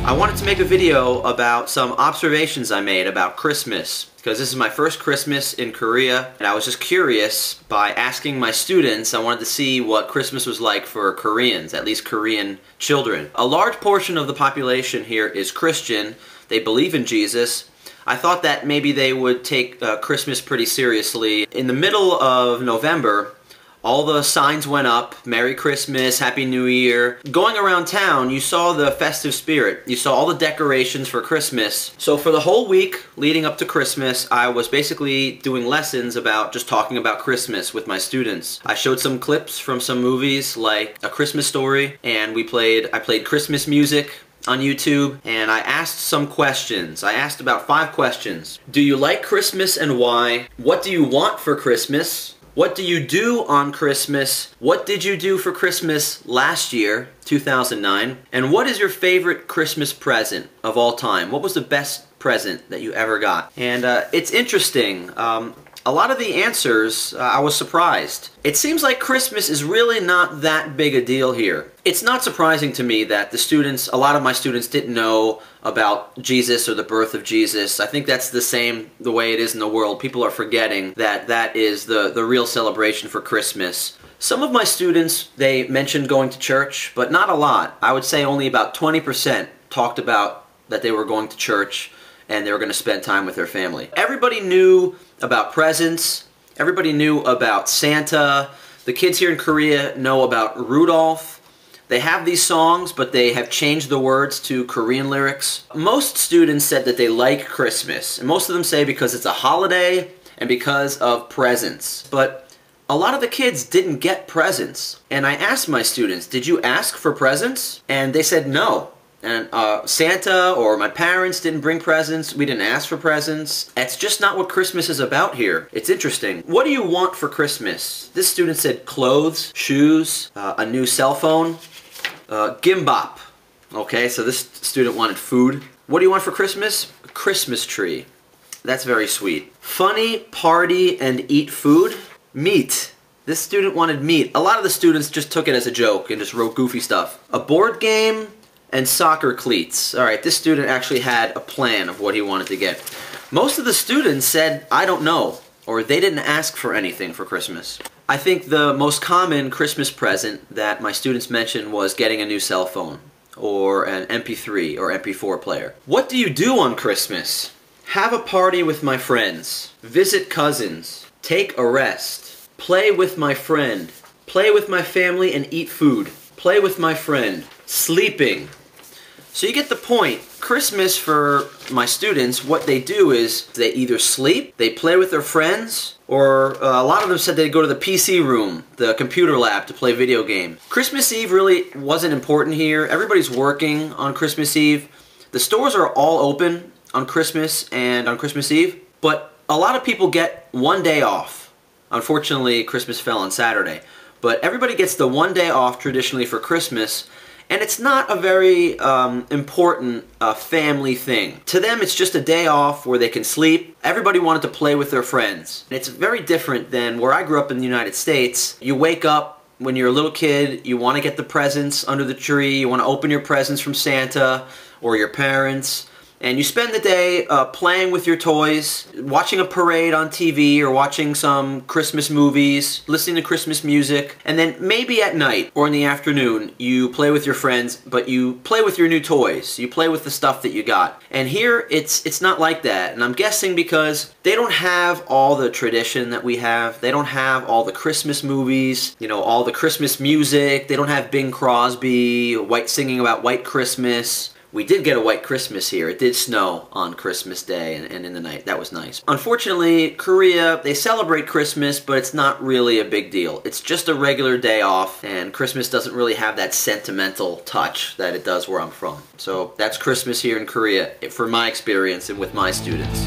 I wanted to make a video about some observations I made about Christmas, because this is my first Christmas in Korea, and I was just curious by asking my students. I wanted to see what Christmas was like for Koreans, at least Korean children. A large portion of the population here is Christian. They believe in Jesus. I thought that maybe they would take Christmas pretty seriously. In the middle of November, all the signs went up, Merry Christmas, Happy New Year. Going around town, you saw the festive spirit. You saw all the decorations for Christmas. So for the whole week leading up to Christmas, I was basically doing lessons about just talking about Christmas with my students. I showed some clips from some movies like A Christmas Story, and I played Christmas music on YouTube, and I asked some questions. I asked about 5 questions. Do you like Christmas and why? What do you want for Christmas? What do you do on Christmas? What did you do for Christmas last year, 2009? And what is your favorite Christmas present of all time? What was the best present that you ever got? And it's interesting. A lot of the answers, I was surprised. It seems like Christmas is really not that big a deal here. It's not surprising to me that a lot of my students didn't know about Jesus or the birth of Jesus. I think that's the way it is in the world. People are forgetting that that is the real celebration for Christmas. Some of my students, they mentioned going to church, but not a lot. I would say only about 20% talked about that they were going to church and they were going to spend time with their family. Everybody knew about presents. Everybody knew about Santa. The kids here in Korea know about Rudolph. They have these songs, but they have changed the words to Korean lyrics. Most students said that they like Christmas, and most of them say because it's a holiday and because of presents. But a lot of the kids didn't get presents. And I asked my students, did you ask for presents? And they said no. And Santa or my parents didn't bring presents. We didn't ask for presents. It's just not what Christmas is about here. It's interesting. What do you want for Christmas? This student said clothes, shoes, a new cell phone, gimbap. Okay, so this student wanted food. What do you want for Christmas? A Christmas tree. That's very sweet. Funny, party, and eat food. Meat. This student wanted meat. A lot of the students just took it as a joke and just wrote goofy stuff. A board game and soccer cleats. Alright, this student actually had a plan of what he wanted to get. Most of the students said, I don't know, or they didn't ask for anything for Christmas. I think the most common Christmas present that my students mentioned was getting a new cell phone, or an MP3 or MP4 player. What do you do on Christmas? Have a party with my friends, visit cousins, take a rest, play with my friend, play with my family and eat food, play with my friend, sleeping. So you get the point. Christmas for my students, what they do is they either sleep, they play with their friends, or a lot of them said they'd go to the PC room, the computer lab, to play video games. Christmas Eve really wasn't important here. Everybody's working on Christmas Eve. The stores are all open on Christmas and on Christmas Eve, but a lot of people get one day off. Unfortunately, Christmas fell on Saturday. But everybody gets the one day off traditionally for Christmas, and it's not a very important family thing. To them, it's just a day off where they can sleep. Everybody wanted to play with their friends. It's very different than where I grew up in the United States. You wake up when you're a little kid, you want to get the presents under the tree, you want to open your presents from Santa or your parents, and you spend the day playing with your toys, watching a parade on TV or watching some Christmas movies, listening to Christmas music, and then maybe at night or in the afternoon you play with your friends, but you play with your new toys. You play with the stuff that you got. And here it's not like that, and I'm guessing because they don't have all the tradition that we have. They don't have all the Christmas movies, you know, all the Christmas music. They don't have Bing Crosby singing about White Christmas. We did get a white Christmas here. It did snow on Christmas Day and in the night. That was nice. Unfortunately, Korea, they celebrate Christmas, but it's not really a big deal. It's just a regular day off, and Christmas doesn't really have that sentimental touch that it does where I'm from. So that's Christmas here in Korea, for my experience and with my students.